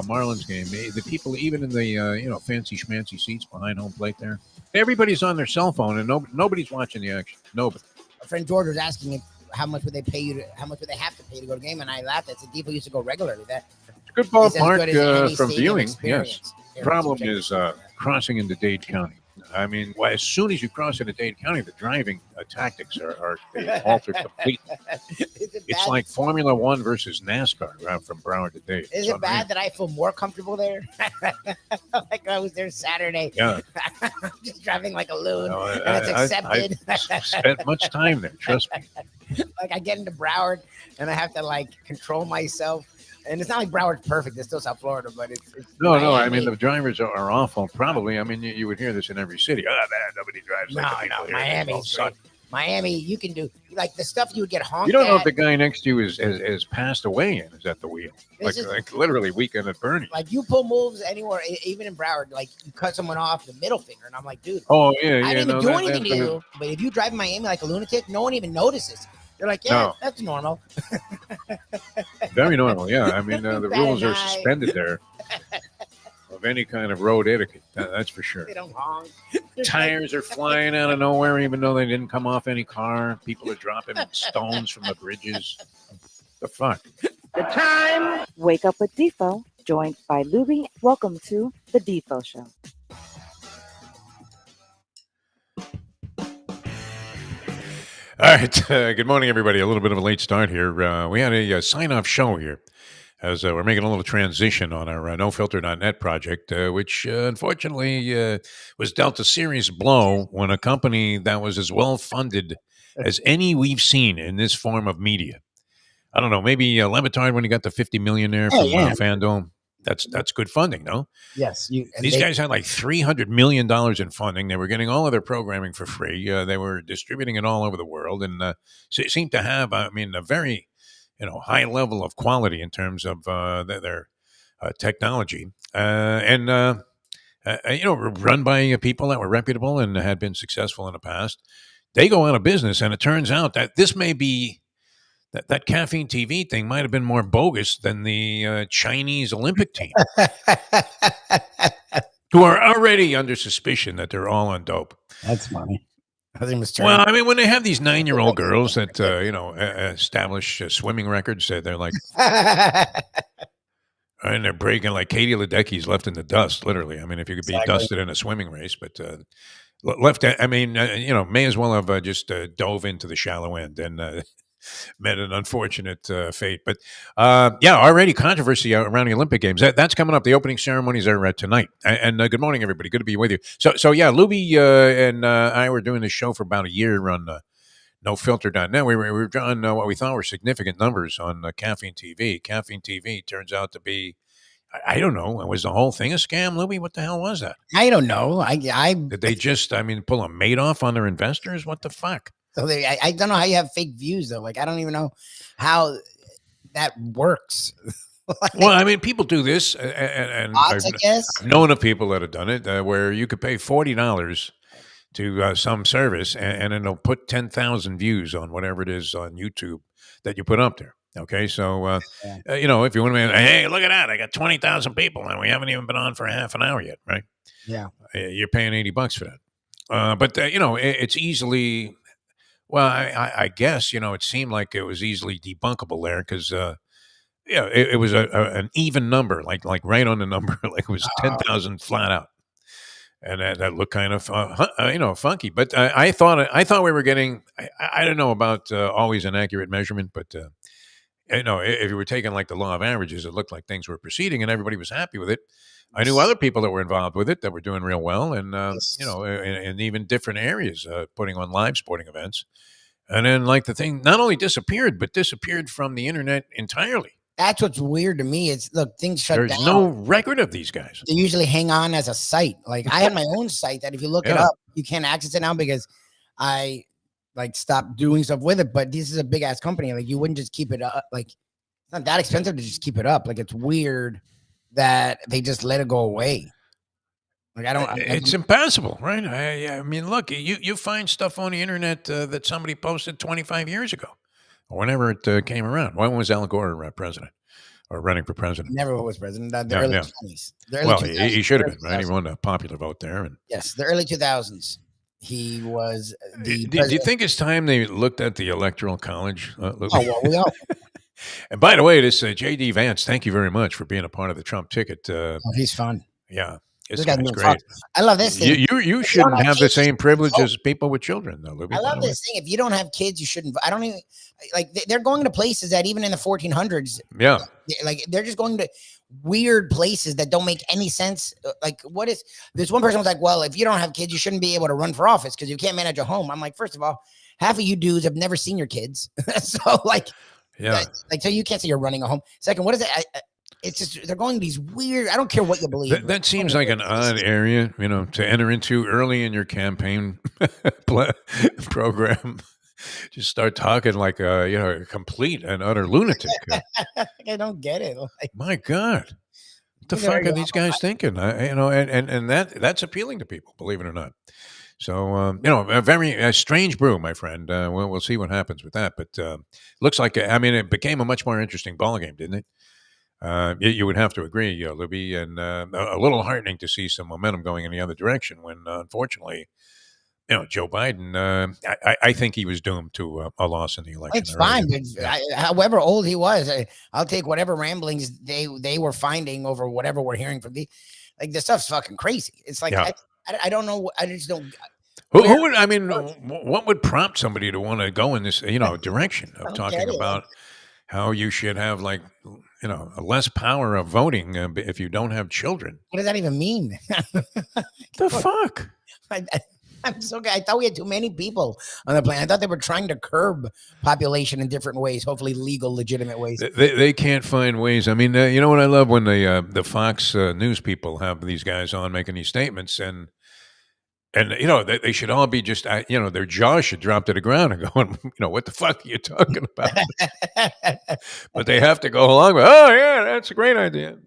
Marlins game, the people, even in the fancy schmancy seats behind home plate there, everybody's on their cell phone and nobody's watching the action. Nobody. My friend George was asking if how much would they pay you? How much would they have to pay to go to the game? And I laughed. I said, Defo used to go regularly. It's a good ballpark from viewing. Experience. Yes. The problem is crossing into Dade County. I mean, as soon as you cross into Dade County, the driving tactics are they alter completely. It's like Formula One versus NASCAR from Broward to Dade. Is it bad that I feel more comfortable there? Like I was there Saturday. Yeah. Just driving like a loon. And it's accepted. I spent much time there, trust me. Like I get into Broward and I have to like control myself. And it's not like Broward's perfect. It's still South Florida, but it's no. I mean, the drivers are awful. Probably. I mean, you would hear this in every city. Oh, man, nobody drives. No. Miami's great. Miami, you can do like the stuff you would get honked. You don't know at. if the guy next to you is passed away and is at the wheel. Like literally Weekend at Bernie's. Like you pull moves anywhere, even in Broward. Like you cut someone off the middle finger, and I'm like, dude. Oh yeah. I didn't even do anything to you. But if you drive in Miami like a lunatic, no one even notices. They're like, yeah, that's normal. Very normal, yeah. I mean, the rules are suspended there of any kind of road etiquette. That's for sure. They don't honk. Tires are flying out of nowhere, even though they didn't come off any car. People are dropping stones from the bridges. The fuck? The time. Wake up with Defo, joined by Lubie. Welcome to the Defo Show. All right. Good morning, everybody. A little bit of a late start here. We had a sign-off show here as we're making a little transition on our NoFilter.net project, which unfortunately was dealt a serious blow when a company that was as well-funded as any we've seen in this form of media. I don't know, maybe Levitard when he got the $50 million there from FanDuel. That's good funding, no? Yes. These guys had like $300 million in funding. They were getting all of their programming for free. They were distributing it all over the world, and so it seemed to have, a very, high level of quality in terms of their technology, and run by people that were reputable and had been successful in the past. They go out of business, and it turns out that this may be. That caffeine TV thing might have been more bogus than the Chinese Olympic team, who are already under suspicion that they're all on dope. That's funny. Well, I mean, when they have these 9-year-old girls that establish swimming records, they're like, and they're breaking like Katie Ledecky's left in the dust, literally. I mean, if you could be dusted in a swimming race, but left. I mean, may as well have just dove into the shallow end and. Met an unfortunate fate. But, already controversy around the Olympic Games. That's coming up. The opening ceremonies are tonight. And good morning, everybody. Good to be with you. So Lubie and I were doing this show for about a year on NoFilter.net. We were drawing what we thought were significant numbers on Caffeine TV. Caffeine TV turns out to be, I don't know. Was the whole thing a scam, Lubie? What the hell was that? I don't know. Did they just, pull a Madoff on their investors? What the fuck? So I don't know how you have fake views though. Like I don't even know how that works. Well, people do this, and odds, I guess. I've known of people that have done it, where you could pay $40 to some service, and then they'll put 10,000 views on whatever it is on YouTube that you put up there. Okay, so if you want to, hey, look at that! I got 20,000 people, and we haven't even been on for half an hour yet, right? Yeah, you're paying $80 for that. But it's easily. Well, I guess, it seemed like it was easily debunkable there because, it was an even number, like right on the number, like it was 10,000 flat out. And that looked kind of, funky. But I thought we were getting, I don't know about always an accurate measurement, but, if you were taking like the law of averages, it looked like things were proceeding and everybody was happy with it. I knew other people that were involved with it that were doing real well, and in even different areas, putting on live sporting events. And then, like the thing not only disappeared, but disappeared from the internet entirely. That's what's weird to me. It's look, things shut down. There's no record of these guys. They usually hang on as a site. Like I had my own site that if you look it up, you can't access it now because I stopped doing stuff with it. But this is a big ass company. Like you wouldn't just keep it up. Like it's not that expensive to just keep it up. Like it's weird that they just let it go away. Like it's impossible, right? I mean, look, you find stuff on the internet that somebody posted 25 years ago, or whenever it came around. When was Al Gore president? or running for president. Never was president. The Yeah, early yeah. 20s. The early Well, 2000s. he should have the been, early right? He 2000s. won a popular vote there. And Yes, the early 2000s. He was the do you president. think it's time they looked at the Electoral College? Oh, well, we all. And by the way, this J.D. Vance, thank you very much for being a part of the Trump ticket. Oh, he's fun. Yeah, This this guy's guy's been fun. great. I love this thing. You If you don't shouldn't have the kids, same privilege vote. as people with children, though, Lubie. I by love the way. this thing. If you don't have kids, you shouldn't. I don't even like. They're going to places that even in the 1400s, Yeah. like they're just going to weird places that don't make any sense. Like, what is this? One person was like, "Well, if you don't have kids, you shouldn't be able to run for office because you can't manage a home." I'm like, first of all, half of you dudes have never seen your kids, so like, Yeah. like so you can't say you're running a home. Second, what is it? It's just they're going these weird. I don't care what you believe. That seems like an odd area, to enter into early in your campaign program. Just start talking like a complete and utter lunatic. I don't get it. Like, My God, what the There fuck you are go. these guys thinking? And that's appealing to people, believe it or not. So a very strange brew, my friend. We'll see what happens with that, but looks like it became a much more interesting ball game, didn't it? You would have to agree, Libby, and a little heartening to see some momentum going in the other direction when, unfortunately, Joe Biden, I think he was doomed to a loss in the election. it's fine. Really But however old he was, I'll take whatever ramblings they were finding over whatever we're hearing from the, like the stuff's fucking crazy. It's like Yeah. I don't know. I just don't. Who would, what would prompt somebody to want to go in this, direction of don't talking get it. about how you should have less power of voting if you don't have children? What does that even mean? The fuck? I'm so good. I thought we had too many people on the planet. I thought they were trying to curb population in different ways, hopefully legal, legitimate ways. They can't find ways. I mean, you know what I love when the Fox News people have these guys on making these statements, and they should all be just their jaws should drop to the ground and going, what the fuck are you talking about? But they have to go along with, oh yeah, that's a great idea.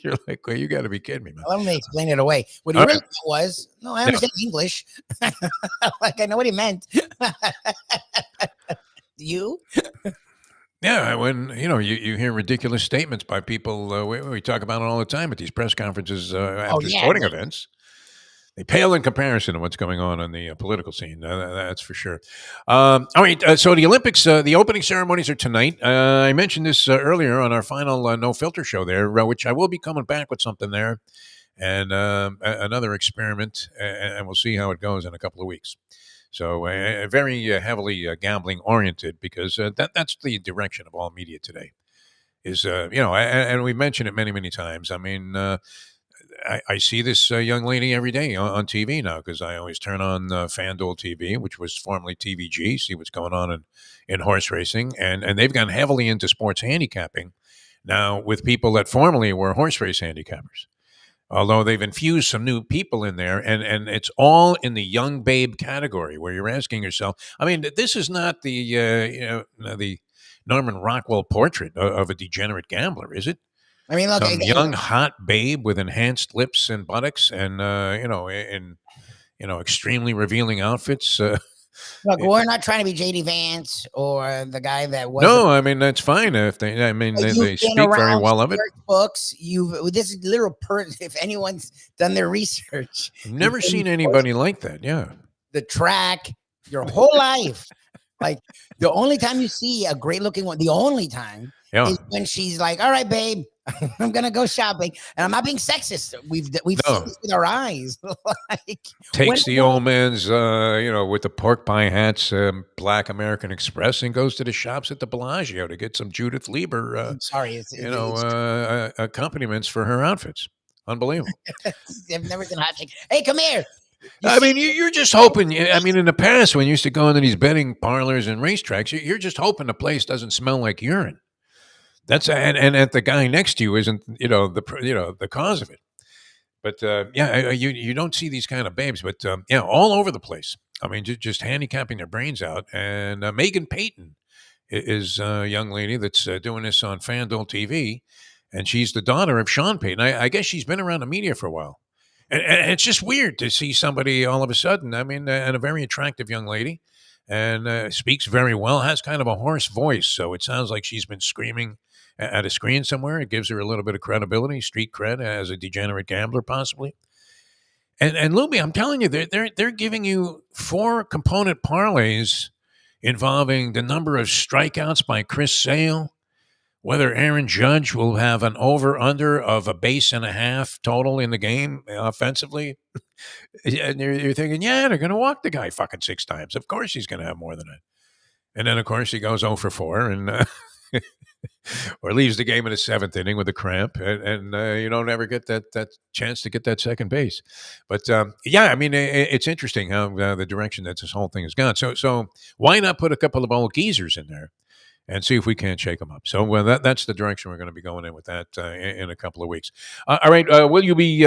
You're like, well, you got to be kidding me, man. Let me explain it away. What he really meant was, no, I understand English. Like I know what he meant. You? Yeah, when you hear ridiculous statements by people, we talk about it all the time at these press conferences after sporting events. They pale in comparison to what's going on the political scene. That's for sure. All right, so the Olympics, the opening ceremonies are tonight. I mentioned this earlier on our final No Filter show there, which I will be coming back with something there and another experiment, and we'll see how it goes in a couple of weeks. So very heavily gambling oriented because that's the direction of all media today. Is and we've mentioned it many, many times. I mean. I see this young lady every day on TV now because I always turn on FanDuel TV, which was formerly TVG, see what's going on in horse racing. And they've gone heavily into sports handicapping now with people that formerly were horse race handicappers. Although they've infused some new people in there, and it's all in the young babe category where you're asking yourself, I mean, this is not the Norman Rockwell portrait of a degenerate gambler, is it? I mean, look, Some young hot babe with enhanced lips and buttocks, and in extremely revealing outfits. Look, we're not trying to be JD Vance or the guy that was. No, I mean that's fine if they. I mean they speak very well of it. Books, this is literal. If anyone's done their research, I've never seen anybody like that. Yeah, the track, your whole life. Like the only time you see a great looking one, the only time is when she's like, "All right, babe, I'm gonna go shopping," and I'm not being sexist. We've seen this with our eyes. Like, takes the old man's, with the pork pie hats, Black American Express, and goes to the shops at the Bellagio to get some Judith Lieber. Accompaniments for her outfits. Unbelievable. I've never seen a hot chick. Hey, come here. You're just hoping. I mean, in the past, when you used to go into these betting parlors and racetracks, you're just hoping the place doesn't smell like urine. That's and that the guy next to you isn't, the cause of it. But you don't see these kind of babes, but all over the place. I mean, just handicapping their brains out. And Megan Payton is a young lady that's doing this on FanDuel TV, and she's the daughter of Sean Payton. I guess she's been around the media for a while. And it's just weird to see somebody all of a sudden, I mean, and a very attractive young lady, and speaks very well, has kind of a hoarse voice. So it sounds like she's been screaming at a screen somewhere. It gives her a little bit of credibility, street cred as a degenerate gambler, possibly. And Lubie, I'm telling you, they're giving you 4 component parlays involving the number of strikeouts by Chris Sale, whether Aaron Judge will have an over/under of a base and a half total in the game offensively. And you're thinking, yeah, they're going to walk the guy fucking 6 times. Of course he's going to have more than that. And then, of course, he goes 0 for 4 and or leaves the game in the 7th inning with a cramp, and you don't ever get that chance to get that second base. But yeah, I mean, it's interesting how the direction that this whole thing has gone. So why not put a couple of old geezers in there and see if we can't shake them up? So that's the direction we're going to be going in with that in a couple of weeks. All right, will you be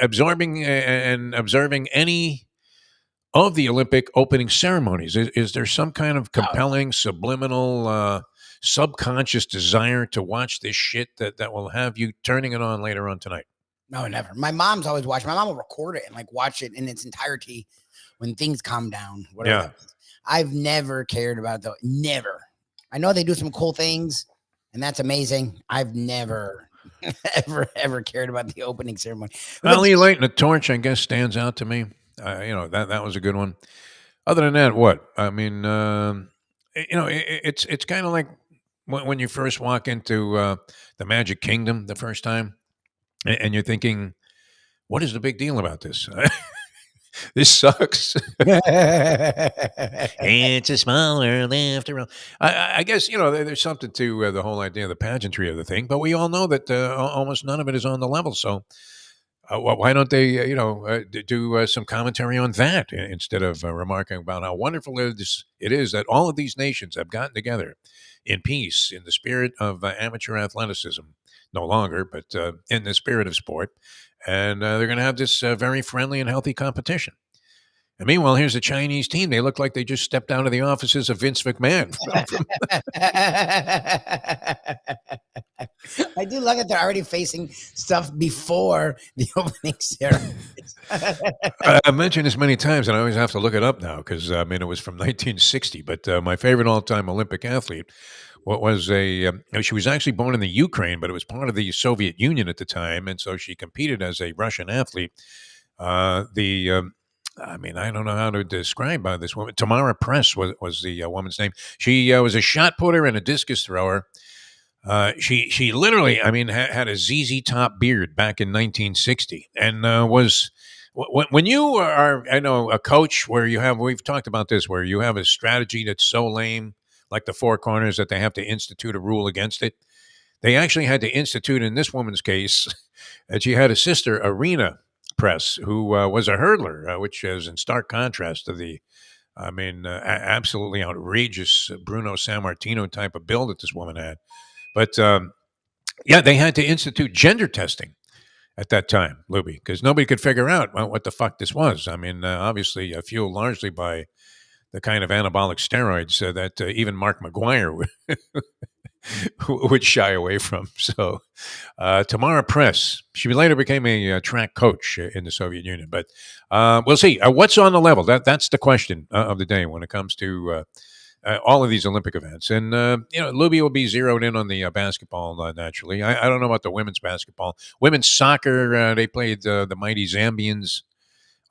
absorbing and observing any of the Olympic opening ceremonies? Is there some kind of compelling, subliminal, subconscious desire to watch this shit that will have you turning it on later on tonight? No, never. My mom's always watched. My mom will record it and like watch it in its entirety when things calm down. Whatever. Yeah. I've never cared about the never. I know they do some cool things, and that's amazing. I've never, ever cared about the opening ceremony. Ali lighting a torch, I guess, stands out to me. That was a good one. Other than that, what? I mean, it's kind of like when you first walk into the Magic Kingdom the first time, and you're thinking, what is the big deal about this? This sucks. It's a small world after all. I guess, there's something to the whole idea of the pageantry of the thing, but we all know that almost none of it is on the level. So why don't they, do some commentary on that instead of remarking about how wonderful it is that all of these nations have gotten together in peace, in the spirit of amateur athleticism, no longer, but in the spirit of sport. And they're going to have this very friendly and healthy competition. And meanwhile, here's a Chinese team. They look like they just stepped out of the offices of Vince McMahon. I do love that they're already facing stuff before the opening ceremony. I've mentioned this many times, and I always have to look it up now because, it was from 1960. But my favorite all-time Olympic athlete was she was actually born in the Ukraine, but it was part of the Soviet Union at the time, and so she competed as a Russian athlete. I don't know how to describe this woman. Tamara Press was the woman's name. She was a shot putter and a discus thrower. She literally, had a ZZ Top beard back in 1960, and was when you are, I know, a coach where we've talked about this, where you have a strategy that's so lame, like the 4 corners, that they have to institute a rule against it. They actually had to institute, in this woman's case, that she had a sister, Arena Press, who was a hurdler, which is in stark contrast to the, absolutely outrageous Bruno Sammartino type of build that this woman had. But they had to institute gender testing at that time, Lubie, because nobody could figure out what the fuck this was. Obviously fueled largely by the kind of anabolic steroids that even Mark McGuire would shy away from. So Tamara Press, she later became a track coach in the Soviet Union. But we'll see. What's on the level? That's the question of the day when it comes to all of these Olympic events. And, Lubie will be zeroed in on the basketball, naturally. I don't know about the women's basketball. Women's soccer, they played the mighty Zambians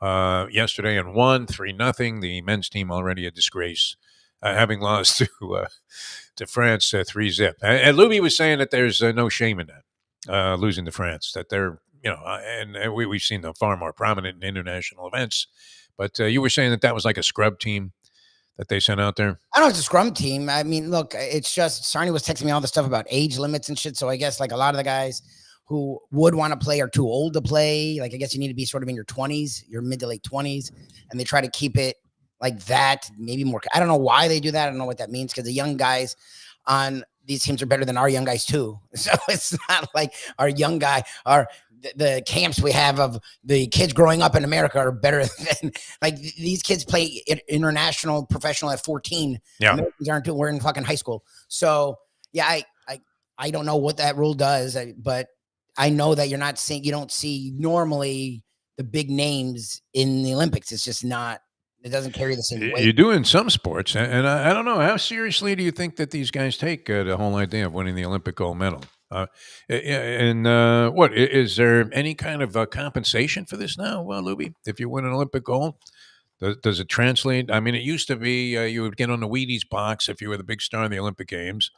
yesterday and won 3-0. The men's team already a disgrace, having lost to France 3-0. And Lubie was saying that there's no shame in that, losing to France, that they're, and we've seen them far more prominent in international events. But you were saying that was like a scrub team that they sent out there. I don't know, it's a scrum team. I mean, look, it's just Sarni was texting me all the stuff about age limits and shit. So I guess like a lot of the guys who would want to play are too old to play. Like, I guess you need to be sort of in your 20s, your mid to late 20s. And they try to keep it like that, maybe more. I don't know why they do that. I don't know what that means, because the young guys on these teams are better than our young guys too. So it's not like our young guy, the camps we have of the kids growing up in America are better than, like, these kids play international professional at 14. Yeah. Americans aren't doing, we're in fucking high school. So yeah, I don't know what that rule does, but I know that you're not seeing, you don't see normally the big names in the Olympics. It's just not It doesn't carry the same weight. You do in some sports, and I don't know, how seriously do you think that these guys take the whole idea of winning the Olympic gold medal? And what is there any kind of compensation for this now, Lubie? If you win an Olympic gold, does it translate? I mean, it used to be you would get on the Wheaties box if you were the big star in the Olympic Games,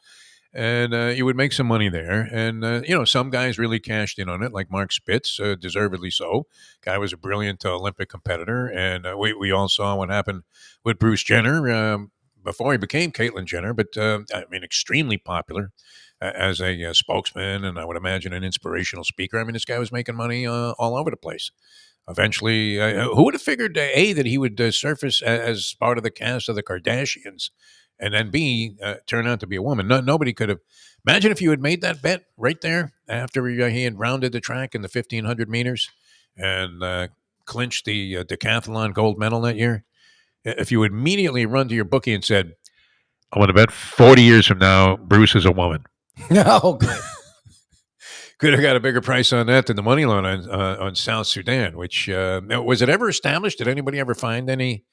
and you would make some money there. And some guys really cashed in on it, like Mark Spitz, deservedly so. Guy was a brilliant Olympic competitor, and we all saw what happened with Bruce Jenner before he became Caitlyn Jenner. But I mean, extremely popular as a spokesman, and I would imagine an inspirational speaker. I mean, this guy was making money all over the place. Eventually, who would have figured that he would surface as part of the cast of the Kardashians, and then B turn out to be a woman? Nobody could have. Imagine if you had made that bet right there after he had rounded the track in the 1,500 meters and clinched the decathlon gold medal that year. If you would immediately run to your bookie and said, "I want to bet 40 years from now, Bruce is a woman." No, good. Could have got a bigger price on that than the money line on South Sudan. Which was it ever established? Did anybody ever find any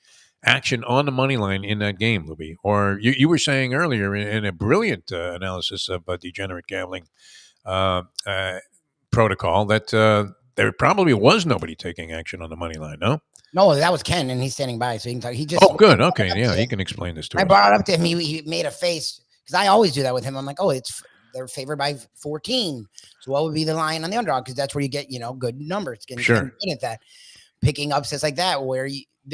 action on the money line in that game, Lubie? Or you were saying earlier in a brilliant analysis of degenerate gambling protocol that there probably was nobody taking action on the money line. No, that was Ken, and he's standing by, so he can talk. He just good. Okay, yeah, he can explain this to us. I brought it up to him. He made a face because I always do that with him. I'm like, they're favored by 14. So what would be the line on the underdog? Because that's where you get good numbers. Sure. Good at that, picking upsets like that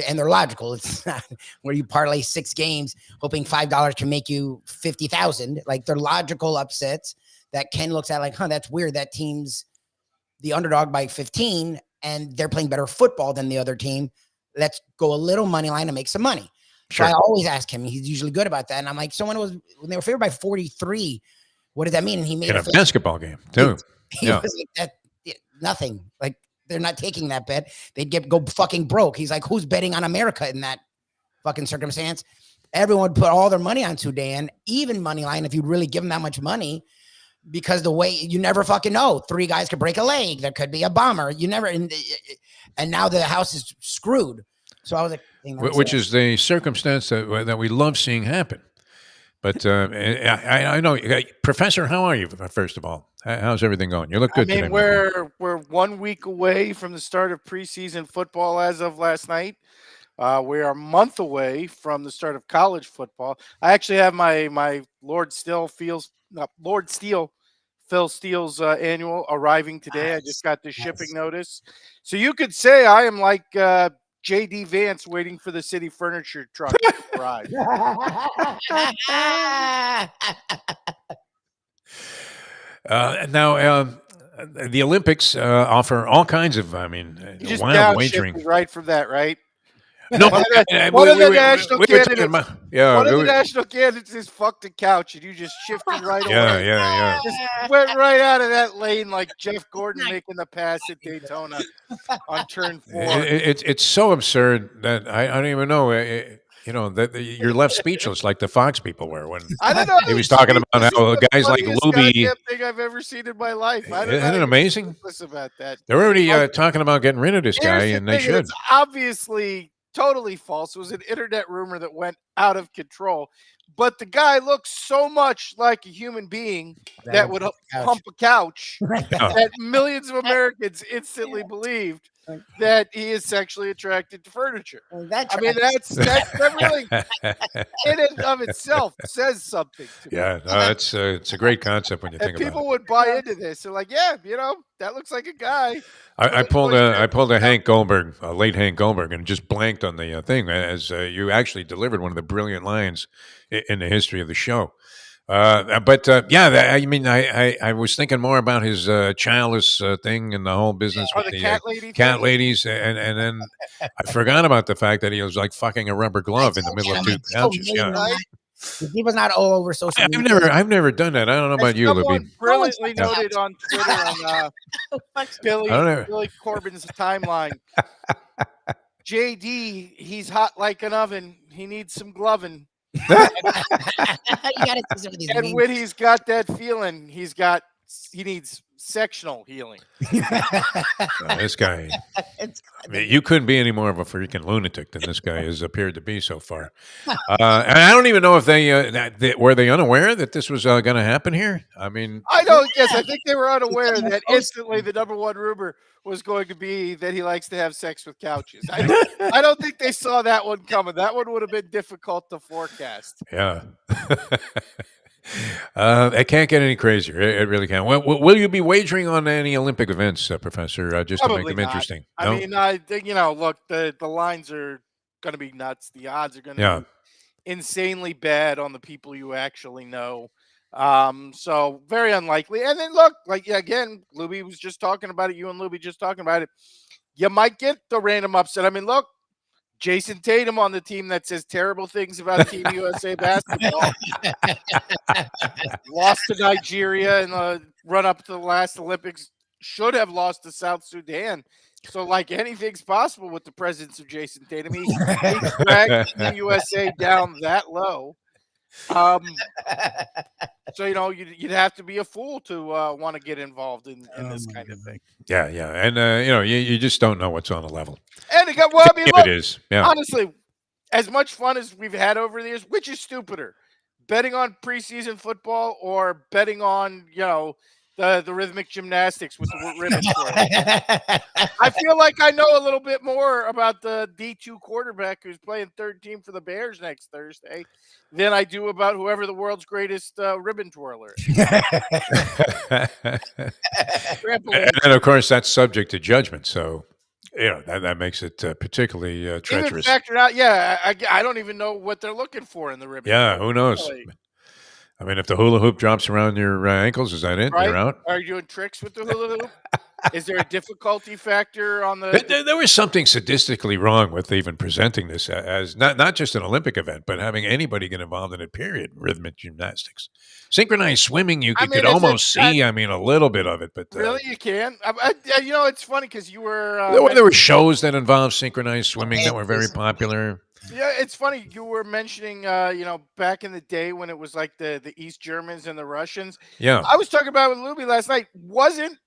and they're logical. It's not where you parlay 6 games hoping $5 can make you 50,000. Like, they're logical upsets that Ken looks at like, that's weird. That team's the underdog by 15 and they're playing better football than the other team. Let's go a little money line and make some money. Sure. So I always ask him. He's usually good about that. And I'm like, when they were favored by 43, what does that mean? And he made in a basketball game too. He was like, that nothing. Like, they're not taking that bet. They'd go fucking broke. He's like, who's betting on America in that fucking circumstance? Everyone would put all their money on Sudan, even money line, if you really give them that much money, because the way you never fucking know. 3 guys could break a leg. There could be a bomber. You never, and now the house is screwed. So I was like, which is the circumstance that we love seeing happen. But I know, Professor, how are you? First of all, how's everything going? You look good today. We're 1 week away from the start of preseason football as of last night. We are a month away from the start of college football. I actually have my Phil Steele's annual arriving today. I just got the shipping notice. So you could say I am like J.D. Vance waiting for the city furniture truck to arrive. Now, the Olympics offer all kinds of, wild wagering. Right from that, right? No, one of the national candidates is fucked the couch, and you just shifted right away. Yeah. Just went right out of that lane like Jeff Gordon making the pass at Daytona on turn 4. It's so absurd that I don't even know. That you're left speechless like the Fox people were when I don't know. He was talking about how guys like Lubie. Thing I've ever seen in my life. Isn't it amazing? About that. They're already talking about getting rid of this guy, and they should. It's obviously totally false. It was an internet rumor that went out of control. But the guy looks so much like a human being that would pump a couch that millions of Americans instantly believed that he is sexually attracted to furniture. That's really in and of itself says something to me. Yeah, no, it's a great concept when you think about it. People would buy into this. They're like, yeah, that looks like a guy. I pulled a Hank Goldberg, a late Hank Goldberg, and just blanked on the thing as you actually delivered one of the brilliant lines in the history of the show. I was thinking more about his childless thing and the whole business with the cat ladies, and then I forgot about the fact that he was like fucking a rubber glove in the middle of 2 couches. He was not all over social media. I've never done that. I don't know about you, Libby. Brilliantly noted on Twitter on Billy Corbin's timeline. JD, he's hot like an oven. He needs some gloving. And when he's got that feeling, he needs sectional healing. This guy, You couldn't be any more of a freaking lunatic than this guy has appeared to be so far. And I don't even know if were they unaware that this was going to happen here. I mean, I know. Yes, I think they were unaware that instantly the number one rumor was going to be that he likes to have sex with couches. I don't think they saw that one coming. That one would have been difficult to forecast. Yeah. It can't get any crazier. It really can't. Will you be wagering on any Olympic events, Professor, just Probably to make them not. interesting? I No? mean, I think, look, the lines are going to be nuts. The odds are going to be insanely bad on the people you actually know. So very unlikely. And then look, like again, Lubie was just talking about it. You and Lubie just talking about it. You might get the random upset. I mean, look, Jason Tatum on the team that says terrible things about Team USA basketball. Lost to Nigeria in the run up to the last Olympics. Should have lost to South Sudan. So, like, anything's possible with the presence of Jason Tatum. He dragged Team USA down that low. So, you'd have to be a fool to want to get involved in this kind of thing. Yeah. And, you just don't know what's on the level. And look, it is. Yeah. Honestly, as much fun as we've had over the years, which is stupider? Betting on preseason football or betting on, the rhythmic gymnastics with the ribbons? I feel like I know a little bit more about the D2 quarterback who's playing third team for the Bears next Thursday than I do about whoever the world's greatest ribbon twirler is. And of course, that's subject to judgment. So, that makes it particularly treacherous. Even factored out, I don't even know what they're looking for in the ribbon. Yeah, who knows? Really. I mean, if the hula hoop drops around your ankles, is that it? Right? You're out? Are you doing tricks with the hula hoop? Is there a difficulty factor on the? There was something sadistically wrong with even presenting this as not just an Olympic event, but having anybody get involved in it. Period. Rhythmic gymnastics, synchronized swimming. You could almost see. A little bit of it, but really, you can. It's funny because you were. There were shows that involved synchronized swimming that were very popular. Yeah, it's funny. You were mentioning, back in the day when it was like the East Germans and the Russians. Yeah, I was talking about with Lubie last night. Wasn't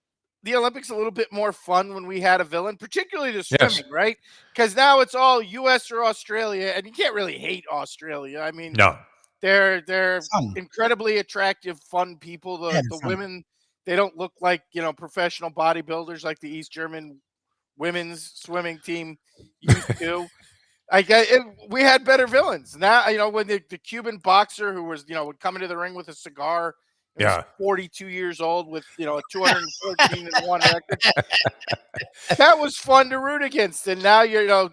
the Olympics a little bit more fun when we had a villain, particularly the swimming, right? Because now it's all U.S. or Australia, and you can't really hate Australia. I mean, no, they're incredibly attractive, fun people. The women, they don't look like professional bodybuilders like the East German women's swimming team used to. We had better villains. Now, when the Cuban boxer who was, would come into the ring with a cigar, was 42 years old with, a 214-1 record. That was fun to root against. And now you're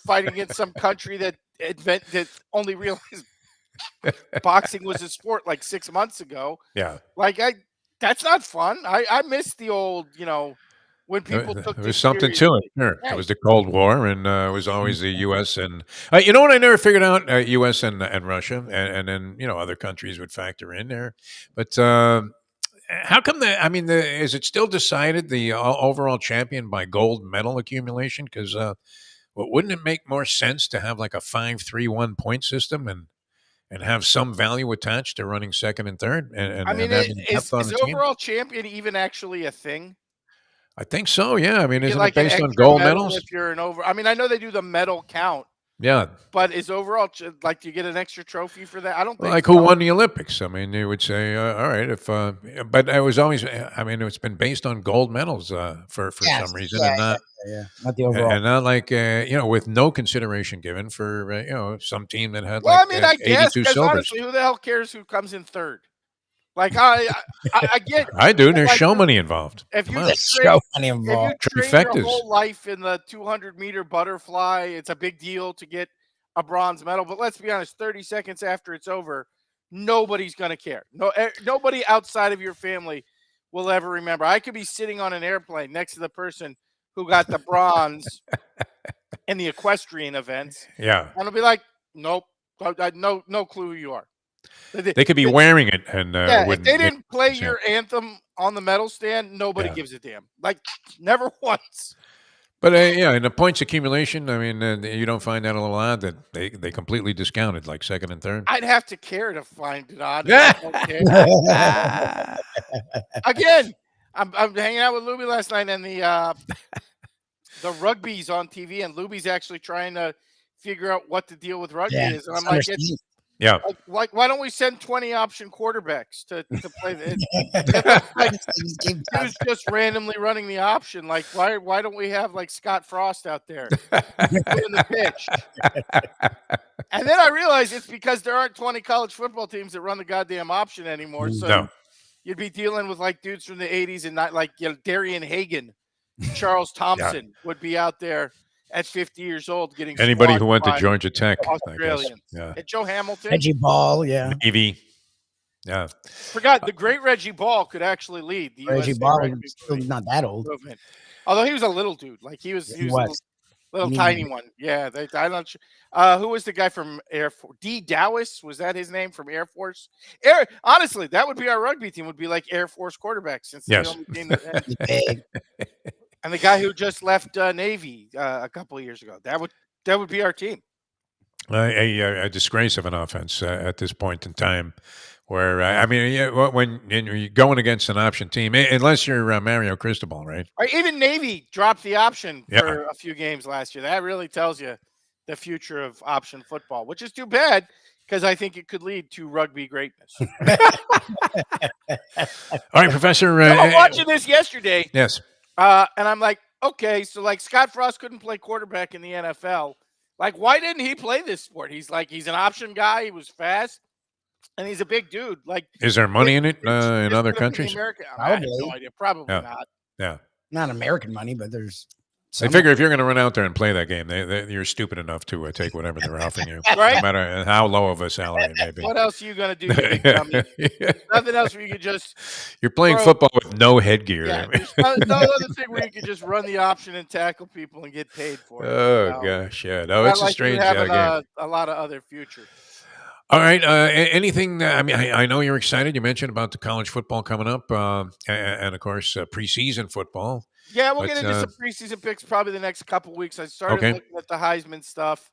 fighting against some country that only realized boxing was a sport like 6 months ago. Yeah. That's not fun. I miss the old, when people took there was something to it. Sure. Right. It was the Cold War, and it was always the U.S. and you know what I never figured out? U.S. and Russia, and then other countries would factor in there. But how come is it still decided the overall champion by gold medal accumulation? Because wouldn't it make more sense to have like a 5-3-1 point system and have some value attached to running second and third? Is overall champion even actually a thing? I think so. Yeah. Isn't it based on gold medals? If you're an over, I know they do the medal count. Yeah. But is overall do you get an extra trophy for that? I don't think. Who won the Olympics? You would say, all right, but it was always. It's been based on gold medals for some reason, and not the overall, and not with no consideration given for some team that had I guess 82 silvers. Honestly, who the hell cares who comes in third? I get. I do. There's show money involved. If you train your whole life in the 200-meter butterfly, it's a big deal to get a bronze medal. But let's be honest, 30 seconds after it's over, nobody's going to care. Nobody outside of your family will ever remember. I could be sitting on an airplane next to the person who got the bronze in the equestrian events. Yeah. And I'll be like, nope, no clue who you are. They could be wearing it, and if they didn't play your anthem on the medal stand, nobody gives a damn. Never once. But in the points accumulation, you don't find that a little odd that they completely discounted like second and third. I'd have to care to find it odd. Again, I'm hanging out with Lubie last night, and the rugby's on TV, and Lubie's actually trying to figure out what the deal with rugby is. And I'm like, yeah. Like, why don't we send 20 option quarterbacks to play it? Like, who's just randomly running the option? Like, why don't we have like Scott Frost out there doing the pitch? And then I realized it's because there aren't 20 college football teams that run the goddamn option anymore. So you'd be dealing with like dudes from the 80s and not like, Darian Hagan, Charles Thompson would be out there at 50 years old getting anybody who went to Georgia Tech, Australians. Yeah. And Joe Hamilton. Reggie Ball, Navy. Yeah. Forgot the great Reggie Ball could actually lead the Reggie USA Ball rugby was still not that old. movement. Although he was a little dude. Like he was a little tiny one. Yeah. I'm not sure. Who was the guy from Air Force? D. Dowis? Was that his name from Air Force? Honestly, that would be our rugby team, would be like Air Force quarterbacks. Since the only team that and the guy who just left Navy a couple of years ago. That would be our team. A disgrace of an offense at this point in time. Where when you're going against an option team, unless you're Mario Cristobal, right? Or even Navy dropped the option for a few games last year. That really tells you the future of option football, which is too bad because I think it could lead to rugby greatness. All right, Professor. I'm watching this yesterday. Yes. And I'm like, okay, so like Scott Frost couldn't play quarterback in the NFL. Like, why didn't he play this sport? He's an option guy. He was fast, and he's a big dude. Like, is there money in it in other countries? I have no idea. Probably not. Yeah. Not American money, but there's. They figure if you're going to run out there and play that game, you're stupid enough to take whatever they're offering you, right? no matter how low of a salary it may be. What else are you going to do? Nothing else where you could just. You're playing football with no headgear. Yeah, there's no other thing where you could just run the option and tackle people and get paid for it. Oh, gosh. Yeah. No, it's a strange game. A lot of other future. All right. Anything? I know you're excited. You mentioned about the college football coming up, and of course preseason football. Yeah, we'll get into some preseason picks probably the next couple weeks. I started looking at the Heisman stuff,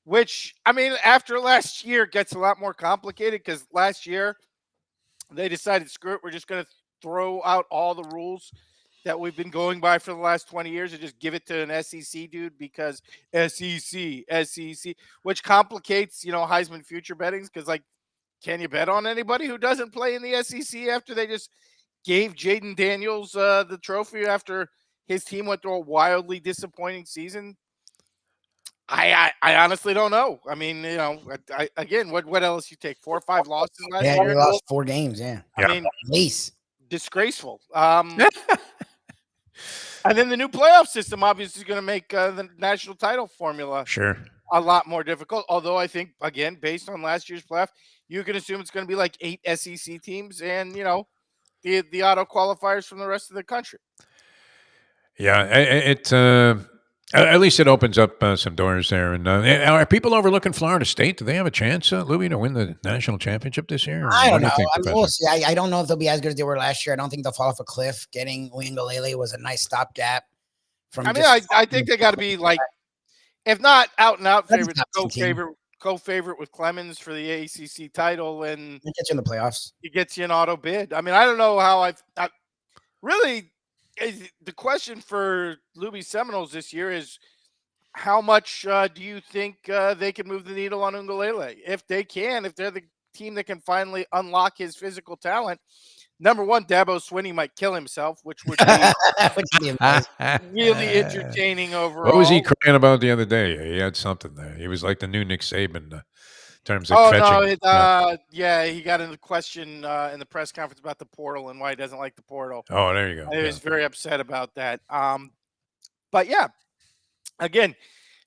which after last year it gets a lot more complicated because last year they decided, screw it, we're just going to throw out all the rules that we've been going by for the last 20 years and just give it to an SEC dude because SEC, which complicates, Heisman future bettings because, like, can you bet on anybody who doesn't play in the SEC after they just gave Jaden Daniels the trophy after his team went through a wildly disappointing season? I honestly don't know. I mean, again, what else you take? 4 or 5 losses last year? Yeah, we lost 4 games, yeah. I mean, at least. Disgraceful. And then the new playoff system obviously is going to make the national title formula a lot more difficult. Although I think, again, based on last year's playoff, you can assume it's going to be like 8 SEC teams and, the auto qualifiers from the rest of the country. Yeah, at least it opens up some doors there. And are people overlooking Florida State? Do they have a chance, Lubie, to win the national championship this year? I don't know. We'll see. I don't know if they'll be as good as they were last year. I don't think they'll fall off a cliff. Getting Uiagalelei was a nice stopgap. I think they got to be like, if not out and out favorite, co-favorite with Clemens for the ACC title, and it gets you in the playoffs. It gets you an auto bid. I mean, I don't know how really. The question for Lubie Seminoles this year is how much do you think they can move the needle on Uiagalelei? If they can, if they're the team that can finally unlock his physical talent, number one, Dabo Swinney might kill himself, which would be really entertaining overall. What was he crying about the other day? He had something there. He was like the new Nick Saban. Terms of fetching. He got in the question in the press conference about the portal and why he doesn't like the portal. Oh, there you go. He was very upset about that. But yeah, again,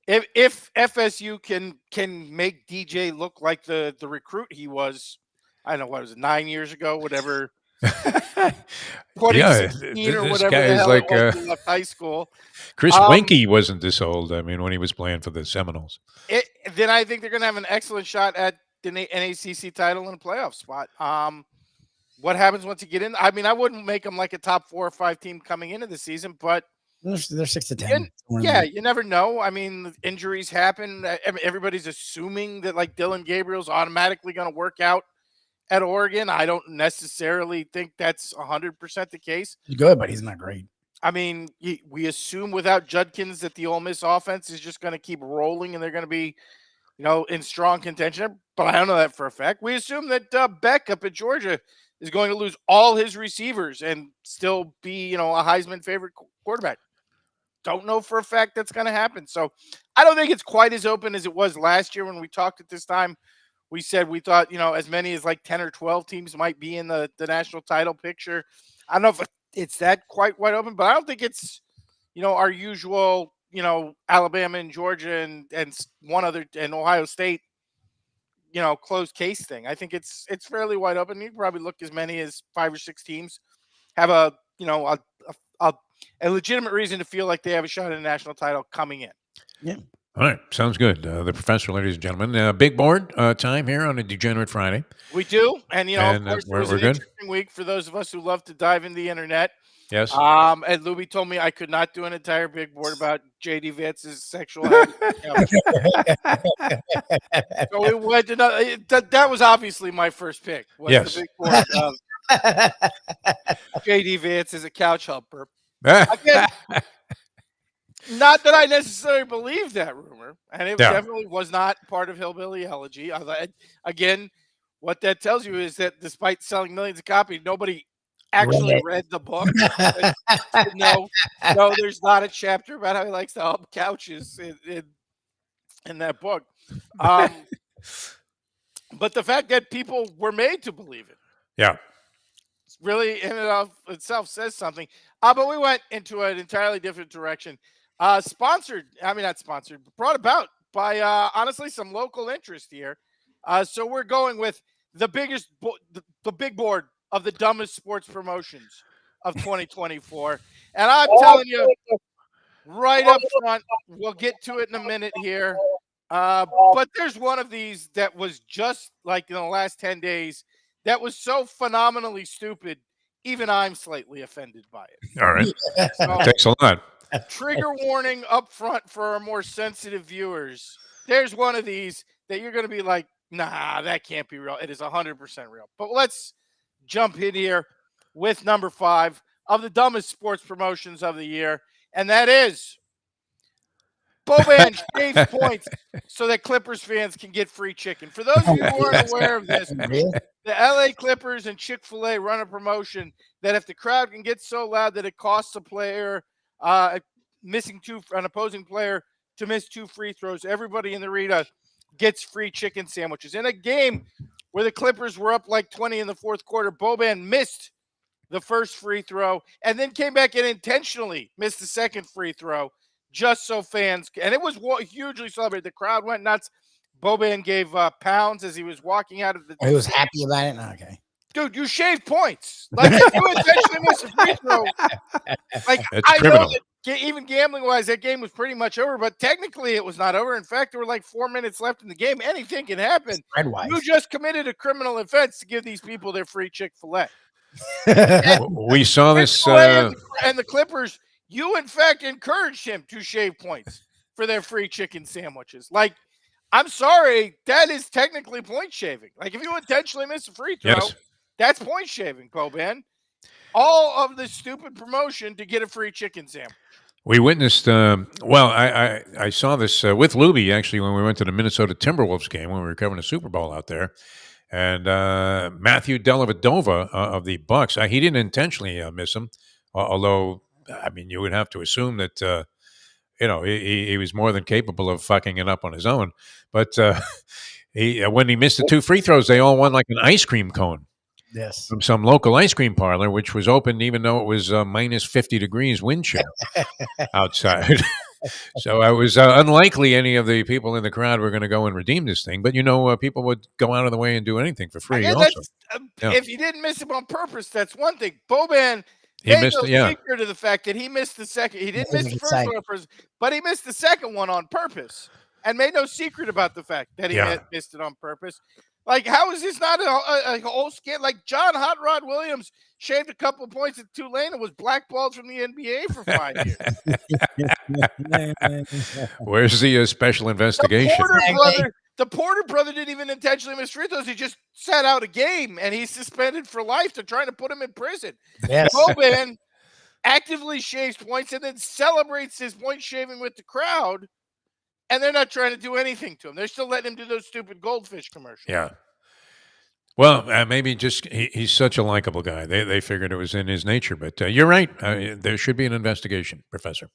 if FSU can make DJ look like the recruit he was, I don't know, what was it, 9 years ago, whatever. 2016 or whatever the hell it was, he left high school. Chris Wenke wasn't this old. I mean, when he was playing for the Seminoles. Then I think they're going to have an excellent shot at the NACC title and a playoff spot. What happens once you get in? I mean, I wouldn't make them like a top 4 or 5 team coming into the season, but they're 6 to 10. Yeah, you never know. I mean, injuries happen. Everybody's assuming that like Dylan Gabriel's automatically going to work out at Oregon. I don't necessarily think that's 100% the case. He's good, but he's not great. I mean, we assume without Judkins that the Ole Miss offense is just going to keep rolling and they're going to be, in strong contention. But I don't know that for a fact. We assume that Beck up at Georgia is going to lose all his receivers and still be, a Heisman favorite quarterback. Don't know for a fact that's going to happen. So I don't think it's quite as open as it was last year when we talked at this time. We said we thought, as many as like 10 or 12 teams might be in the national title picture. I don't know if it's that quite wide open, but I don't think it's, our usual, Alabama and Georgia and one other and Ohio State, closed case thing. I think it's fairly wide open. You can probably look as many as 5 or 6 teams have a legitimate reason to feel like they have a shot at a national title coming in. Yeah. All right. Sounds good. The professor, ladies and gentlemen. Big board time here on a Degenerate Friday. We do. And, of course, it was an good. interesting week for those of us who love to dive into the internet. Yes. And Lubie told me I could not do an entire big board about J.D. Vance's sexual habits. So we went to that was obviously my first pick. Was yes. The big board of J.D. Vance is a couch humper. Again, not that I necessarily believe that rumor, and it definitely was not part of Hillbilly Elegy. Again, what that tells you is that despite selling millions of copies, nobody actually read the book. No, there's not a chapter about how he likes to hump couches in that book. But the fact that people were made to believe it. Yeah. Really in and of itself says something. But we went into an entirely different direction. Not sponsored, brought about by honestly some local interest here. So we're going with the biggest, the big board of the dumbest sports promotions of 2024. And I'm telling you right up front, we'll get to it in a minute here. But there's one of these that was just like in the last 10 days that was so phenomenally stupid, even I'm slightly offended by it. All right. So, thanks a lot. Trigger warning up front for our more sensitive viewers. There's one of these that you're going to be like, nah, that can't be real. It is 100% real. But let's jump in here with number 5 of the dumbest sports promotions of the year. And that is Boban shaves points so that Clippers fans can get free chicken. For those of you who aren't aware of this, the LA Clippers and Chick-fil-A run a promotion that if the crowd can get so loud that it costs a player an opposing player to miss 2 free throws, everybody in the arena gets free chicken sandwiches. In a game where the Clippers were up like 20 in the fourth quarter, Boban missed the first free throw and then came back and intentionally missed the second free throw just so fans, and it was hugely celebrated. The crowd went nuts. Boban gave pounds as he was walking out of the. He was happy about it. Okay, dude, you shaved points. Like if you intentionally missed a free throw, like it's I criminal. know that even gambling wise, that game was pretty much over. But technically, it was not over. In fact, there were like 4 minutes left in the game. Anything can happen. You just committed a criminal offense to give these people their free Chick-fil-A. We saw this, and the Clippers. You, in fact, encouraged him to shave points for their free chicken sandwiches. Like, I'm sorry, that is technically point shaving. Like, if you intentionally miss a free throw, that's point shaving, Boban. All of this stupid promotion to get a free chicken sandwich. We witnessed, I saw this with Lubie, actually, when we went to the Minnesota Timberwolves game when we were covering the Super Bowl out there. And Matthew Dellavedova of the Bucks, he didn't intentionally miss him, although... I mean, you would have to assume that, he was more than capable of fucking it up on his own. But when he missed the 2 free throws, they all won like an ice cream cone. Yes. From some local ice cream parlor, which was open even though it was minus 50 degrees wind chill outside. So it was unlikely any of the people in the crowd were going to go and redeem this thing. But, people would go out of the way and do anything for free. Also. If you didn't miss him on purpose, that's one thing. Boban... He missed secret to the fact that he missed the second. He didn't miss the first one on purpose, but he missed the second one on purpose and made no secret about the fact that he missed it on purpose. Like, how is this not a whole scam? Like, John Hot Rod Williams shaved a couple of points at Tulane and was blackballed from the NBA for 5 years. Where's the special investigation? The Porter brother didn't even intentionally miss free throws. He just sat out a game, and he's suspended for life. They're trying to put him in prison. Yes. Boban actively shaves points and then celebrates his point shaving with the crowd, and they're not trying to do anything to him. They're still letting him do those stupid goldfish commercials. Yeah. Well, maybe just he's such a likable guy. They figured it was in his nature. But you're right. There should be an investigation, Professor.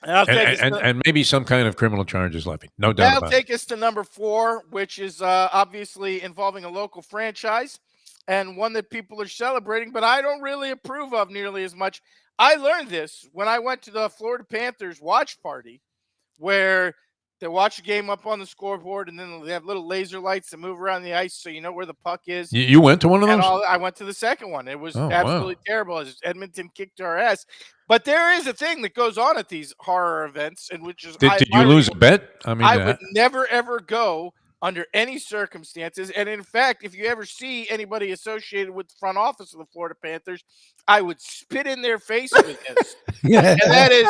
And maybe some kind of criminal charges levied. No doubt That'll about it. take us to number 4, which is obviously involving a local franchise and one that people are celebrating, but I don't really approve of nearly as much. I learned this when I went to the Florida Panthers watch party, where they watch a game up on the scoreboard, and then they have little laser lights that move around the ice so you know where the puck is. You went to one of those? I went to the second one. It was absolutely terrible as Edmonton kicked our ass. But there is a thing that goes on at these horror events, and which is did you lose a bet? I mean, I would never ever go under any circumstances. And in fact, if you ever see anybody associated with the front office of the Florida Panthers, I would spit in their face with this. And that is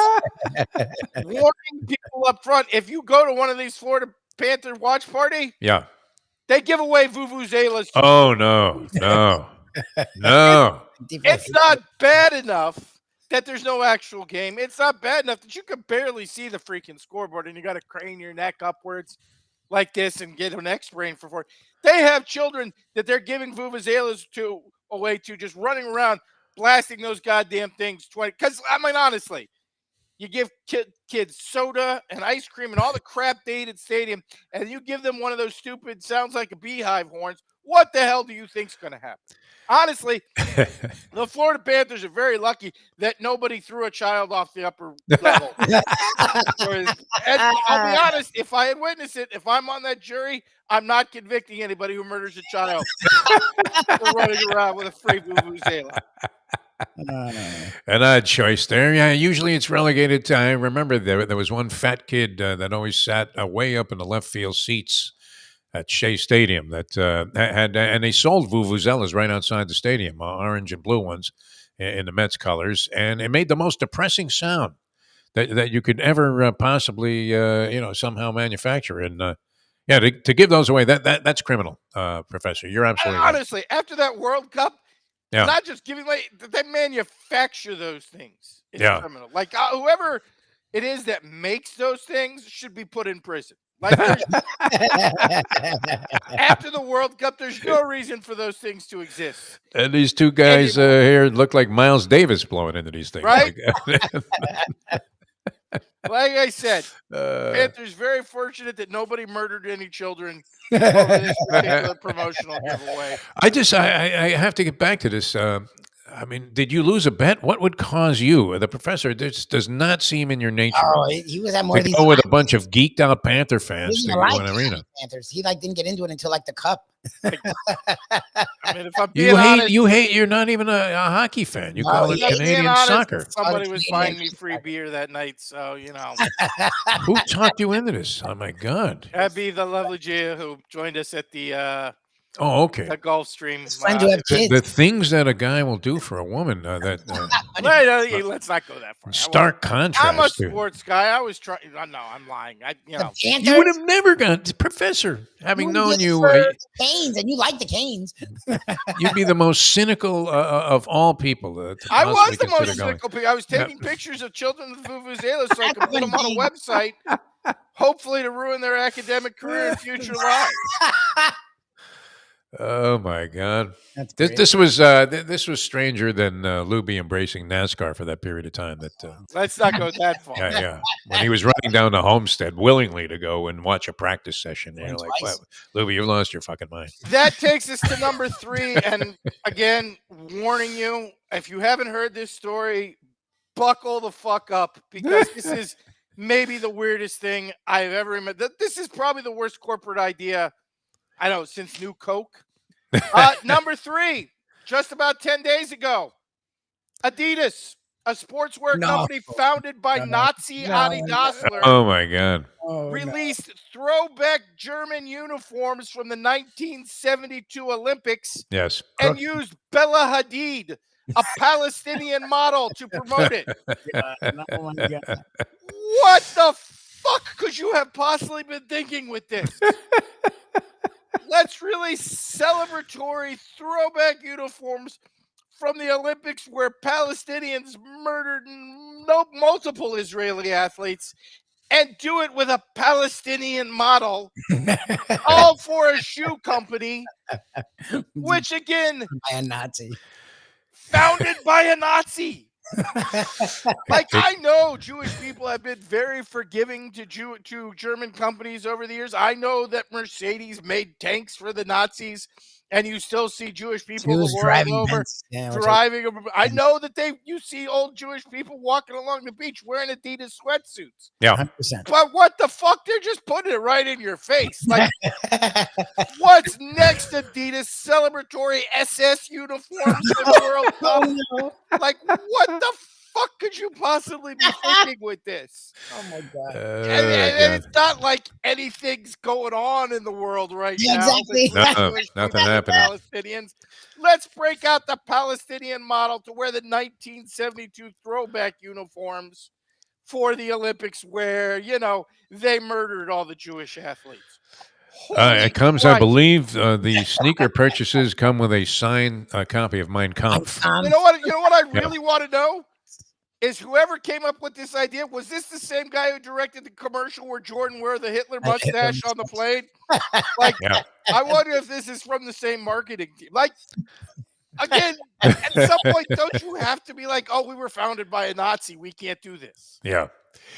warning people up front. If you go to one of these Florida Panther watch party, they give away vuvuzelas. Oh no. It's not bad enough that there's no actual game. It's not bad enough that you can barely see the freaking scoreboard and you got to crane your neck upwards like this and get an X-brain for. They have children that they're giving vuvuzelas away to, just running around blasting those goddamn things 20. Because I mean, honestly, you give kids soda and ice cream and all the crap they eat at stadium, and you give them one of those stupid sounds like a beehive horns. What the hell do you think's going to happen? Honestly, the Florida Panthers are very lucky that nobody threw a child off the upper level. And I'll be honest, if I had witnessed it, if I'm on that jury, I'm not convicting anybody who murders a child for running around with a free vuvuzela. An odd choice there. Yeah, usually it's relegated to. I remember there was one fat kid that always sat way up in the left field seats at Shea Stadium that had, and they sold vuvuzelas right outside the stadium, orange and blue ones in the Mets colors, and it made the most depressing sound that you could ever possibly somehow manufacture. And to give those away, that's criminal, Professor. You're absolutely right. Honestly, after that World Cup, not just giving away, they manufacture those things. It's criminal. Like whoever it is that makes those things should be put in prison. Like after the World Cup, there's no reason for those things to exist. And these two guys here look like Miles Davis blowing into these things, right? Like I said, Panthers very fortunate that nobody murdered any children over this particular promotional giveaway. I have to get back to this. I mean, did you lose a bet? What would cause you? The Professor, this does not seem in your nature. Oh, he was at more of these. Go with a bunch of geeked out Panther fans to go in arena. Panthers. He didn't get into it until the Cup. I mean, if I'm being honest, you hate. You're not even a hockey fan. You call it Canadian soccer. Somebody was buying me free beer that night, so Who talked you into this? Oh my God! That'd be the lovely Gia who joined us at the. Oh, okay. The Gulfstream. The things that a guy will do for a woman let's not go that far. Stark contrast. I'm a sports guy. I was trying. No, I'm lying. You would have never gone, Professor. Having known you, Canes, and you like the Canes. You'd be the most cynical of all people. I was the most cynical. I was taking pictures of children with vuvuzelas so I could put them on a website, hopefully to ruin their academic career and future lives. Oh my God! This was stranger than Lubie embracing NASCAR for that period of time. Let's not go that far. Yeah. When he was running down to Homestead willingly to go and watch a practice session, you're like, well, Lubie, you've lost your fucking mind. That takes us to number 3, and again, warning you: if you haven't heard this story, buckle the fuck up, because this is maybe the weirdest thing I've ever remembered. This is probably the worst corporate idea I know since New Coke. Number 3, just about 10 days ago, Adidas, a sportswear company founded by Nazi Adi Dassler. Oh my God! Released throwback German uniforms from the 1972 Olympics. Yes, and used Bella Hadid, a Palestinian model, to promote it. What the fuck could you have possibly been thinking with this? Let's really celebratory throwback uniforms from the Olympics where Palestinians murdered multiple Israeli athletes and do it with a Palestinian model, all for a shoe company, which again, by a Nazi. founded by a Nazi. Like, I know Jewish people have been very forgiving to German companies over the years. I know that Mercedes made tanks for the Nazis, and you still see Jewish people the world over driving. I know that you see old Jewish people walking along the beach wearing Adidas sweatsuits. Yeah. 100%. But what the fuck? They're just putting it right in your face. Like, what's next, Adidas? Celebratory SS uniforms for the World Cup? Oh, no. Like, what the fuck could you possibly be thinking with this? Oh my God. And it's not like anything's going on in the world right now. Exactly. Nothing happening. Palestinians. Let's break out the Palestinian model to wear the 1972 throwback uniforms for the Olympics where, they murdered all the Jewish athletes. It comes, I believe, the sneaker purchases come with a signed copy of Mein Kampf. You know what I really want to know is whoever came up with this idea, was this the same guy who directed the commercial where Jordan wore the Hitler mustache on the plane? Like, I wonder if this is from the same marketing team. Like, again, at some point, don't you have to be like, oh, we were founded by a Nazi, we can't do this? Yeah.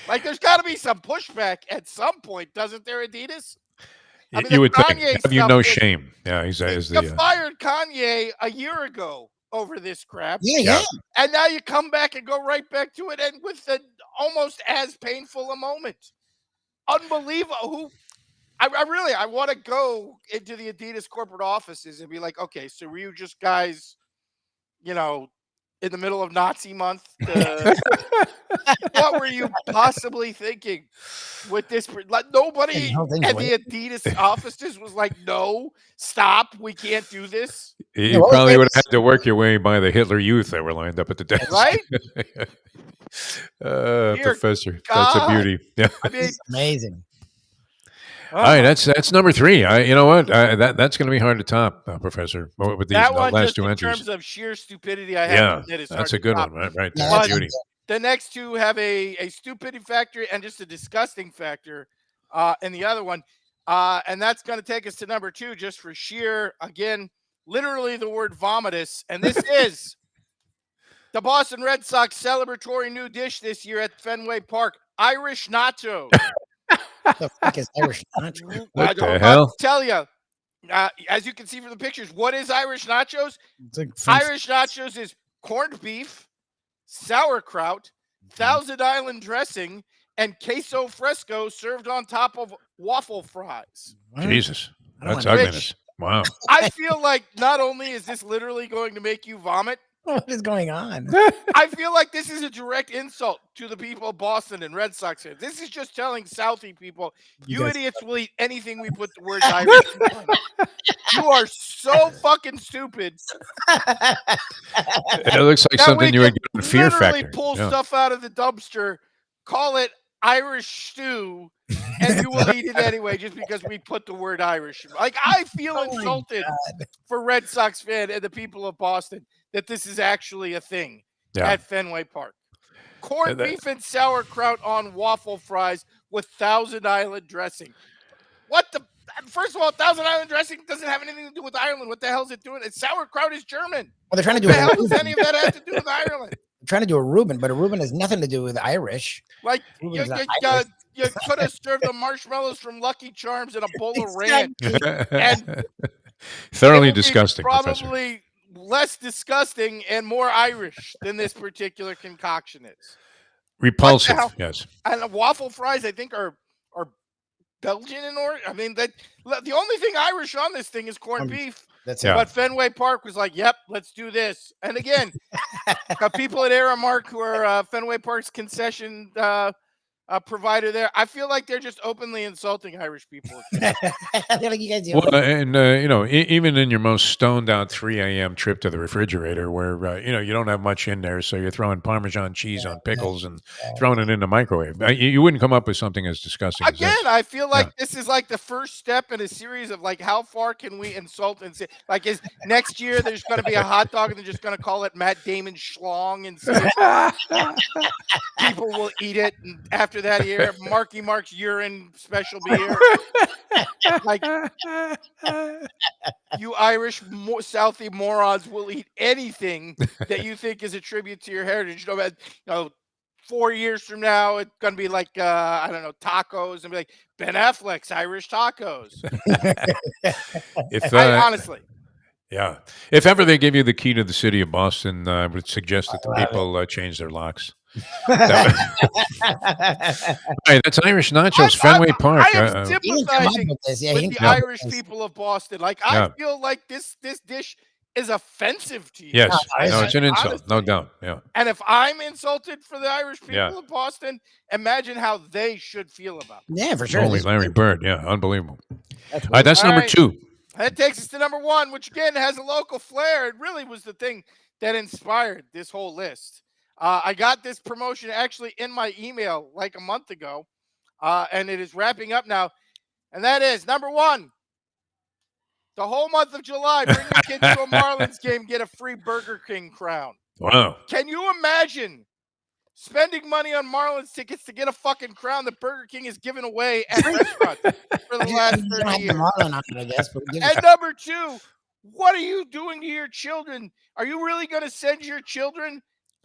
Like, there's got to be some pushback at some point, doesn't there, Adidas? I mean, you would think. Kanye Have you no shame? Yeah, he's fired Kanye a year ago over this crap. Yeah. And now you come back and go right back to it, and with almost as painful a moment. Unbelievable. I want to go into the Adidas corporate offices and be like, okay, so were you just guys, in the middle of Nazi month? What were you possibly thinking with this? Like, nobody at the Adidas offices was like, no, stop, we can't do this. You probably would have had to work your way by the Hitler Youth that were lined up at the desk. Right? Professor, that's a beauty. Yeah, I mean, it's amazing. All right, that's number 3. You know what? That's going to be hard to top, Professor. With these last 2 entries. In terms of sheer stupidity, I have to admit it's that's a good one, right? Yeah, beauty. The next 2 have a stupidity factor and just a disgusting factor, and the other one, and that's going to take us to number 2, just for sheer, again, literally the word vomitous, and this is the Boston Red Sox celebratory new dish this year at Fenway Park: Irish nachos. What the fuck is Irish nachos? What the hell? Tell you, as you can see from the pictures, what is Irish nachos? Irish nachos is corned beef, sauerkraut, Thousand Island dressing, and queso fresco served on top of waffle fries. Jesus, that's ugliness. Wow. I feel like not only is this literally going to make you vomit, what is going on? I feel like this is a direct insult to the people of Boston and Red Sox fans. This is just telling Southie people, you idiots will eat anything we put the word Irish in front of. You are so fucking stupid. It looks like something you would get on Fear Factor. Literally pull stuff out of the dumpster, call it Irish stew, and you will eat it anyway just because we put the word Irish. Like, I feel insulted for Red Sox fan and the people of Boston that this is actually a thing at Fenway Park. Corned beef and sauerkraut on waffle fries with Thousand Island dressing. What the? First of all, Thousand Island dressing doesn't have anything to do with Ireland. What the hell is it doing? Sauerkraut is German. Well, they're trying to do what the hell does any of that have to do with Ireland? They're trying to do a Reuben, but a Reuben has nothing to do with Irish. Like, you could have served the marshmallows from Lucky Charms in a bowl of ranch. And thoroughly disgusting. Probably less disgusting and more Irish than this particular concoction is. Repulsive, yes. And waffle fries, I think, are Belgian in order. I mean, that the only thing Irish on this thing is corned beef. That's But Fenway Park was like, yep, let's do this. And again, got people at Aramark who are Fenway Park's concession provider there. I feel like they're just openly insulting Irish people. They're like, you guys, Well, and even in your most stoned out 3 a.m. trip to the refrigerator, where you don't have much in there, so you're throwing Parmesan cheese on pickles and throwing it in the microwave. You wouldn't come up with something as disgusting. Again, as this. I feel like this is like the first step in a series of like, how far can we insult and say, like, is next year there's going to be a hot dog and they're just going to call it Matt Damon schlong and see if people will eat it. And after that year, Marky Mark's urine special beer. Like, you Irish Southie morons will eat anything that you think is a tribute to your heritage. You know, 4 years from now, it's going to be like, I don't know, tacos, and be like, Ben Affleck's Irish tacos. Honestly. Yeah. If ever they give you the key to the city of Boston, I would suggest that the people change their locks. Hey, that's Irish Nachos, Fenway Park. I am sympathizing with the Irish people of Boston. Like, I feel like this dish is offensive to you. Yes, no, it's an insult, honestly. No doubt. Yeah. And if I'm insulted for the Irish people of Boston, imagine how they should feel about it. Yeah, for sure. Holy Larry Bird. Yeah, unbelievable. All right, that's number 2. That takes us to number 1, which again has a local flair. It really was the thing that inspired this whole list. I got this promotion actually in my email like a month ago, and it is wrapping up now. And that is number 1. The whole month of July, bring your kids to a Marlins game, get a free Burger King crown. Wow. Can you imagine spending money on Marlins tickets to get a fucking crown that Burger King is giving away at restaurants for the last 30 years? And number 2, what are you doing to your children? Are you really going to send your children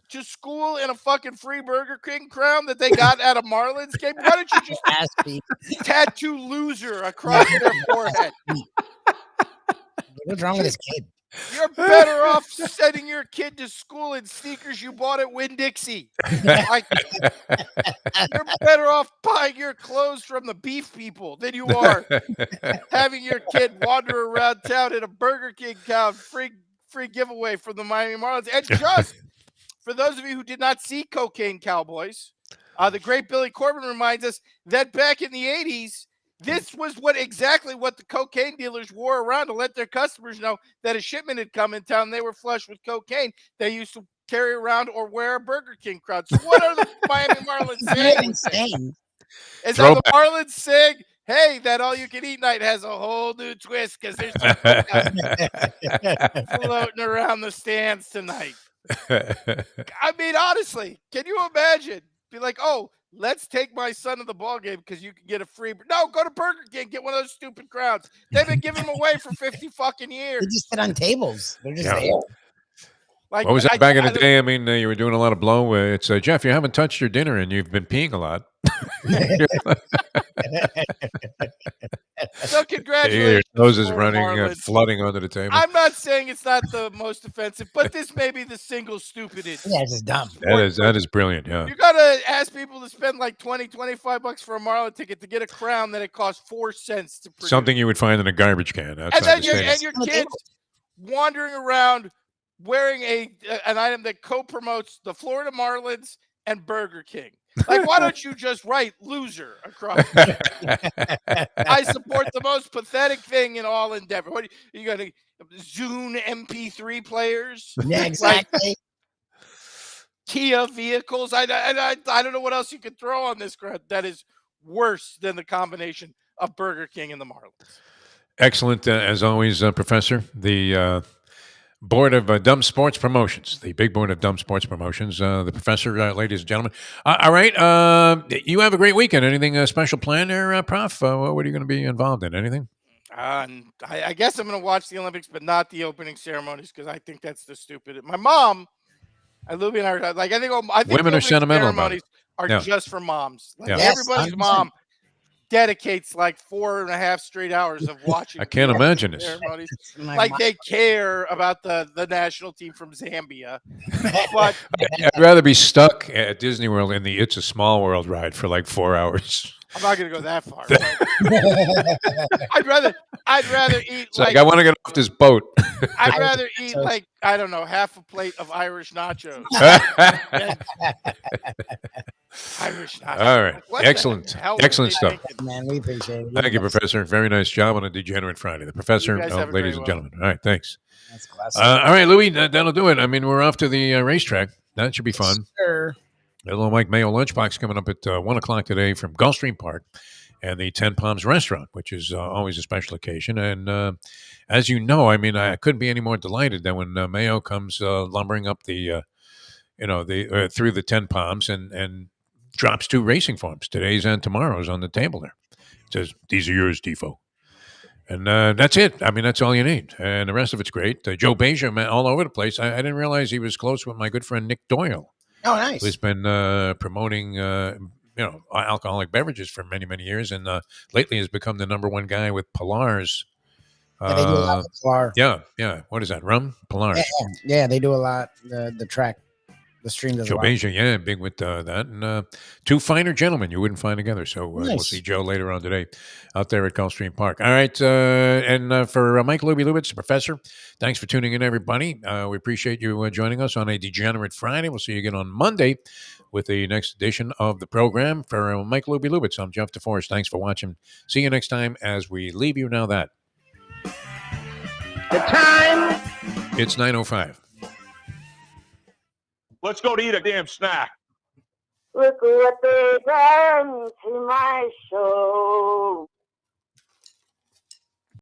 to school in a fucking free Burger King crown that they got at a Marlins game? Why don't you just tattoo loser across their forehead? What's wrong with this kid? You're better off sending your kid to school in sneakers you bought at Winn-Dixie. Like, you're better off buying your clothes from the beef people than you are having your kid wander around town in a Burger King town, free giveaway from the Miami Marlins. And just for those of you who did not see Cocaine Cowboys, the great Billy Corbin reminds us that back in the 80s, this was exactly what the cocaine dealers wore around to let their customers know that a shipment had come in town. They were flush with cocaine. They used to carry around or wear a Burger King crown. So what are the Miami Marlins saying? Is that the Marlins saying, hey, that all-you-can-eat night has a whole new twist because there's floating around the stands tonight? I mean, honestly, can you imagine? Be like, oh, let's take my son to the ball game because you can get a free. No, go to Burger King, get one of those stupid crowns. They've been giving them away for 50 fucking years. They just sit on tables. They're just there. Like, what was that back in the day? I mean, you were doing a lot of blow. It's Jeff, you haven't touched your dinner and you've been peeing a lot. So congratulations. Your nose is running, flooding onto the table. I'm not saying it's not the most offensive, but this may be the single stupidest. Yeah, it's just dumb. That is brilliant, yeah. You got to ask people to spend like $20-$25 for a Marlin ticket to get a crown that it costs 4 cents to produce. Something you would find in a garbage can. And then your kids wandering around wearing an item that co-promotes the Florida Marlins and Burger King. Like, why don't you just write loser across? I support the most pathetic thing in all endeavor. What are you going to Zune MP3 players? Yeah, exactly. Like, Kia vehicles. I don't know what else you could throw on this crowd that is worse than the combination of Burger King and the Marlins. Excellent, as always, Professor. The Board of Dumb Sports Promotions, the big board of Dumb Sports Promotions, the professor, ladies and gentlemen. All right, you have a great weekend. Anything special planned there, Prof? What are you going to be involved in? Anything? I guess I'm going to watch the Olympics, but not the opening ceremonies because I think that's the stupid. My mom, Lubie and I are like, I think women are sentimental ceremonies are just for moms. Like, everybody's 100%. Mom dedicates like 4.5 straight hours of watching. I can't imagine this. Like they care about the national team from Zambia. But I'd rather be stuck at Disney World in the It's a Small World ride for like 4 hours. I'm not gonna go that far. I'd rather eat It's like I want to get off this boat. I'd rather eat like, I don't know, half a plate of Irish nachos. Irish nachos. All right. What Excellent. Excellent stuff. Man, we appreciate it. Thank you, Professor. Very nice job on a Degenerate Friday. The Professor, ladies and gentlemen. All right, thanks. That's classic. All right, Louis, that'll do it. I mean, we're off to the racetrack. That should be fun. Sure. A little Mike Mayo lunchbox coming up at 1 o'clock today from Gulfstream Park and the 10 Palms restaurant, which is always a special occasion. And as you know, I mean, I couldn't be any more delighted than when Mayo comes lumbering up the, through the 10 Palms and drops 2 racing forms, today's and tomorrow's, on the table there. It says, "These are yours, Defo." And that's it. I mean, that's all you need. And the rest of it's great. Joe Beja, man, all over the place. I didn't realize he was close with my good friend Nick Doyle. Oh, nice. Who's been promoting, alcoholic beverages for many, many years. And lately has become the #1 guy with Pilar's. Yeah, they do a lot with Pilar. Yeah. What is that? Rum? Pilar's. Yeah, they do a lot. The track. The stream does Joe a lot. Beja, yeah, big with that. And 2 finer gentlemen you wouldn't find together. So we'll see Joe later on today out there at Gulfstream Park. All right. And for Mike Lubie Lubitz, Professor, thanks for tuning in, everybody. We appreciate you joining us on a Degenerate Friday. We'll see you again on Monday with the next edition of the program. For Mike Lubie Lubitz, I'm Jeff DeForest. Thanks for watching. See you next time as we leave you now that. The time. It's 9:05. Let's go to eat a damn snack. Look what they done to my soul.